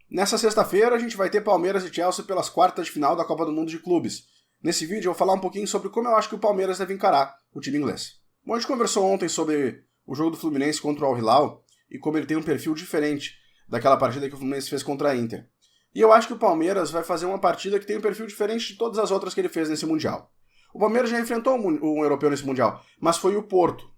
Nessa sexta-feira a gente vai ter Palmeiras e Chelsea pelas quartas de final da Copa do Mundo de Clubes. Nesse vídeo eu vou falar um pouquinho sobre como eu acho que o Palmeiras deve encarar o time inglês. Bom, a gente conversou ontem sobre o jogo do Fluminense contra o Al Hilal e como ele tem um perfil diferente daquela partida que o Fluminense fez contra a Inter. E eu acho que o Palmeiras vai fazer uma partida que tem um perfil diferente de todas as outras que ele fez nesse Mundial. O Palmeiras já enfrentou um europeu nesse Mundial, mas foi o Porto.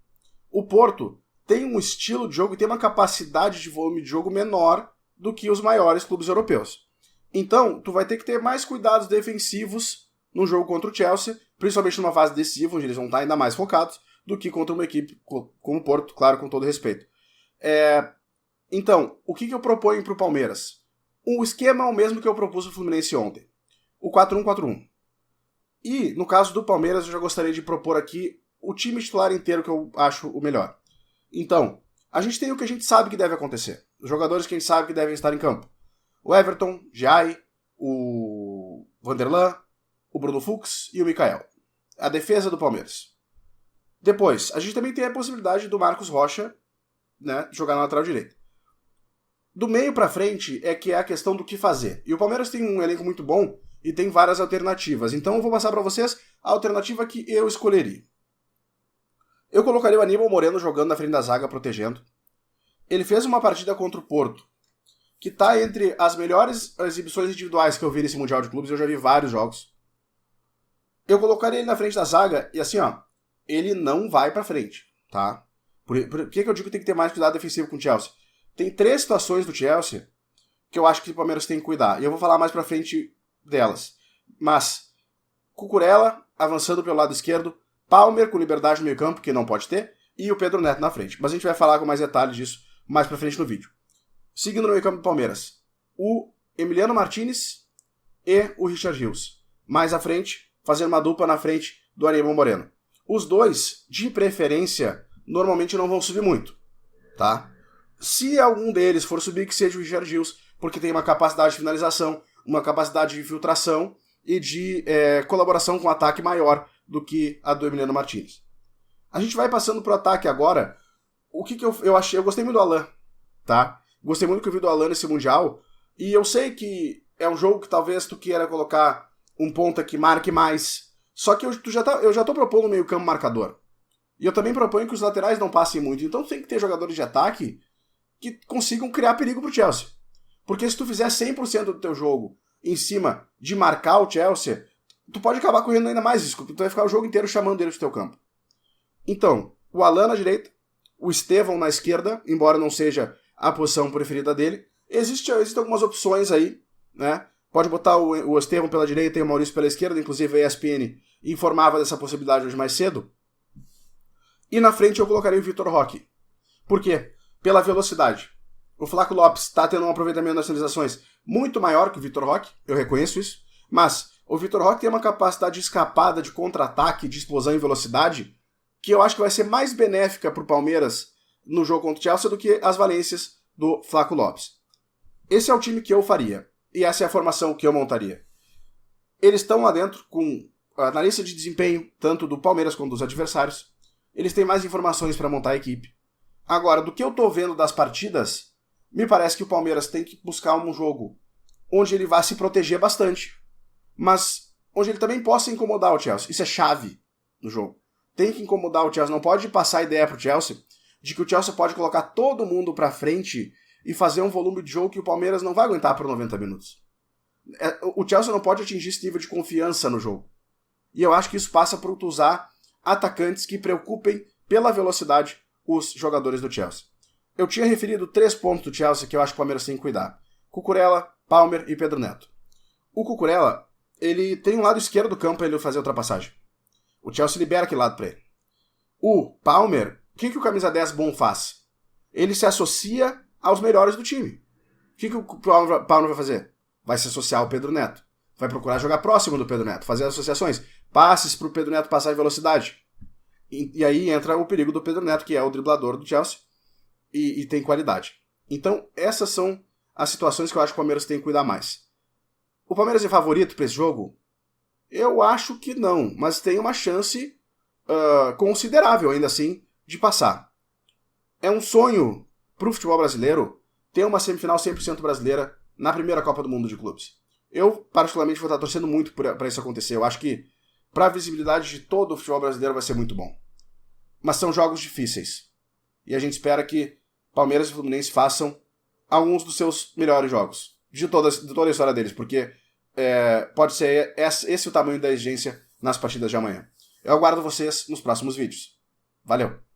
O Porto tem um estilo de jogo e tem uma capacidade de volume de jogo menor do que os maiores clubes europeus. Então, tu vai ter que ter mais cuidados defensivos no jogo contra o Chelsea, principalmente numa fase decisiva, onde eles vão estar ainda mais focados, do que contra uma equipe como o Porto, claro, com todo respeito. Então, o que eu proponho para o Palmeiras? O esquema é o mesmo que eu propus ao Fluminense ontem. O 4-1-4-1. E, no caso do Palmeiras, eu já gostaria de propor aqui o time titular inteiro que eu acho o melhor. Então, a gente tem o que a gente sabe que deve acontecer. Os jogadores que a gente sabe que devem estar em campo. O Everton, Giai, o Vanderlan, o Bruno Fux e o Mikael. A defesa do Palmeiras. Depois, a gente também tem a possibilidade do Marcos Rocha, né, jogar na lateral direita. Do meio pra frente é que é a questão do que fazer. E o Palmeiras tem um elenco muito bom e tem várias alternativas. Então eu vou passar pra vocês a alternativa que eu escolheria. Eu colocaria o Aníbal Moreno jogando na frente da zaga, protegendo. Ele fez uma partida contra o Porto, que tá entre as melhores exibições individuais que eu vi nesse Mundial de Clubes. Eu já vi vários jogos. Eu colocaria ele na frente da zaga e assim, ó, ele não vai pra frente, tá? Por que eu digo que tem que ter mais cuidado defensivo com o Chelsea? Tem 3 situações do Chelsea que eu acho que o Palmeiras tem que cuidar. E eu vou falar mais pra frente delas. Mas, Cucurella avançando pelo lado esquerdo, Palmer com liberdade no meio campo, que não pode ter, e o Pedro Neto na frente. Mas a gente vai falar com mais detalhes disso mais pra frente no vídeo. Seguindo no meio campo do Palmeiras, o Emiliano Martinez e o Richard Rios. Mais à frente, fazendo uma dupla na frente do Aníbal Moreno. Os dois, de preferência, normalmente não vão subir muito, tá? Se algum deles for subir, que seja o Richard Rios, porque tem uma capacidade de finalização, uma capacidade de infiltração e de colaboração com o ataque maior do que a do Emiliano Martinez. A gente vai passando pro ataque agora. O que eu achei? Eu gostei muito do Alan, tá? Gostei muito do que eu vi do Alan nesse Mundial. E eu sei que é um jogo que talvez tu queira colocar um ponta que marque mais. Só que eu já tô propondo um meio campo marcador. E eu também proponho que os laterais não passem muito. Então tem que ter jogadores de ataque que consigam criar perigo pro Chelsea. Porque se tu fizer 100% do teu jogo em cima de marcar o Chelsea, tu pode acabar correndo ainda mais risco. Tu vai ficar o jogo inteiro chamando ele pro teu campo. Então, o Alan na direita, o Estevão na esquerda, embora não seja a posição preferida dele. Existem algumas opções aí, né? Pode botar o Estevão pela direita e o Maurício pela esquerda, inclusive a ESPN informava dessa possibilidade hoje mais cedo. E na frente eu colocaria o Vitor Roque. Por quê? Pela velocidade. O Flaco Lopes está tendo um aproveitamento das finalizações muito maior que o Vitor Roque, eu reconheço isso, mas o Vitor Roque tem uma capacidade de escapada, de contra-ataque, de explosão e velocidade, que eu acho que vai ser mais benéfica para o Palmeiras no jogo contra o Chelsea do que as valências do Flaco Lopes. Esse é o time que eu faria, e essa é a formação que eu montaria. Eles estão lá dentro com a analista de desempenho, tanto do Palmeiras quanto dos adversários. Eles têm mais informações para montar a equipe. Agora, do que eu tô vendo das partidas, me parece que o Palmeiras tem que buscar um jogo onde ele vai se proteger bastante, mas onde ele também possa incomodar o Chelsea. Isso é chave no jogo. Tem que incomodar o Chelsea. Não pode passar a ideia pro Chelsea de que o Chelsea pode colocar todo mundo pra frente e fazer um volume de jogo que o Palmeiras não vai aguentar por 90 minutos. O Chelsea não pode atingir esse nível de confiança no jogo. E eu acho que isso passa por tu usar atacantes que preocupem pela velocidade os jogadores do Chelsea. Eu tinha referido 3 pontos do Chelsea que eu acho que o Palmeiras tem que cuidar. Cucurella, Palmer e Pedro Neto. O Cucurella, ele tem um lado esquerdo do campo para ele fazer a ultrapassagem. O Chelsea libera aquele lado para ele. O Palmer, o que o camisa 10 bom faz? Ele se associa aos melhores do time. O que o Palmer vai fazer? Vai se associar ao Pedro Neto. Vai procurar jogar próximo do Pedro Neto, fazer associações, passes para o Pedro Neto passar em velocidade. E aí entra o perigo do Pedro Neto, que é o driblador do Chelsea, e tem qualidade. Então, essas são as situações que eu acho que o Palmeiras tem que cuidar mais. O Palmeiras é favorito para esse jogo? Eu acho que não, mas tem uma chance considerável, ainda assim, de passar. É um sonho para o futebol brasileiro ter uma semifinal 100% brasileira na primeira Copa do Mundo de Clubes. Eu, particularmente, vou estar torcendo muito para isso acontecer. Eu acho que, para a visibilidade de todo o futebol brasileiro, vai ser muito bom. Mas são jogos difíceis. E a gente espera que Palmeiras e Fluminense façam alguns dos seus melhores jogos. De toda a história deles, porque pode ser esse o tamanho da exigência nas partidas de amanhã. Eu aguardo vocês nos próximos vídeos. Valeu!